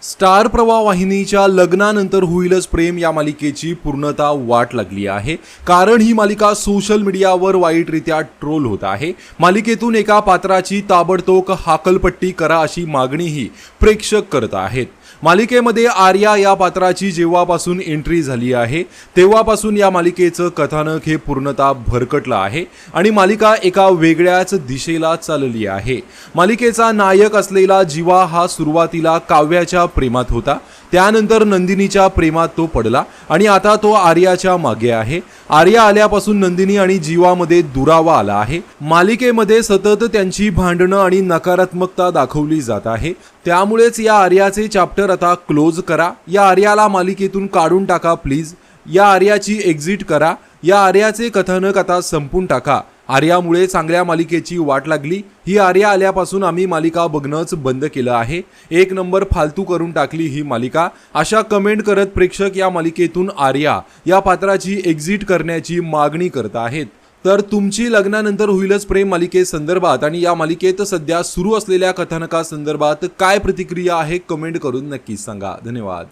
Star प्रवाह वाहिनीच्या लग्नानंतर होईलच प्रेम या मालिकेची पूर्णतः वाट लागली आहे। कारण ही मालिका सोशल मीडियावर वाईटरित्या ट्रोल होत आहे। मालिकेतून एका पात्राची ताबडतोब हाकलपट्टी करा अशी मागणीही प्रेक्षक करत आहेत। मालिकेमध्ये आर्या या पात्राची जेव्हापासून एंट्री झाली आहे तेव्हापासून या मालिकेचं कथानक हे पूर्णतः भरकटलं आहे आणि मालिका एका वेगळ्याच दिशेला चालली आहे। मालिकेचा नायक असलेला जीवा हा सुरुवातीला काव्याच्या प्रेमात होता, त्यानंतर नंदिनीच्या प्रेमात तो पडला आणि आता तो आर्याच्या मागे आहे। आर्या आल्यापासून नंदिनी आणि जीवामध्ये दुरावा आला आहे। मालिकेमध्ये सतत त्यांची भांडणं आणि नकारात्मकता दाखवली जात आहे। त्यामुळेच या आर्याचे चॅप्टर आता क्लोज करा, या आर्याला मालिकेतून काढून टाका प्लीज, या आर्याची एक्झिट करा, या आर्याचे कथानक आता संपून टाका। आर्यामुळे चांगल्या मालिकेची वाट लागली, ही आर्या आल्यापासून आम्ही मालिका बघणंच बंद केलं आहे, एक नंबर फालतू करून टाकली ही मालिका, अशा कमेंट करत प्रेक्षक या मालिकेतून आर्या या पात्राची एक्झिट करण्याची मागणी करत आहेत। तर तुमची लग्नानंतर होईलच प्रेम मालिकेसंदर्भात आणि या मालिकेत सध्या सुरू असलेल्या कथानकासंदर्भात काय प्रतिक्रिया आहे कमेंट करून नक्की सांगा। धन्यवाद।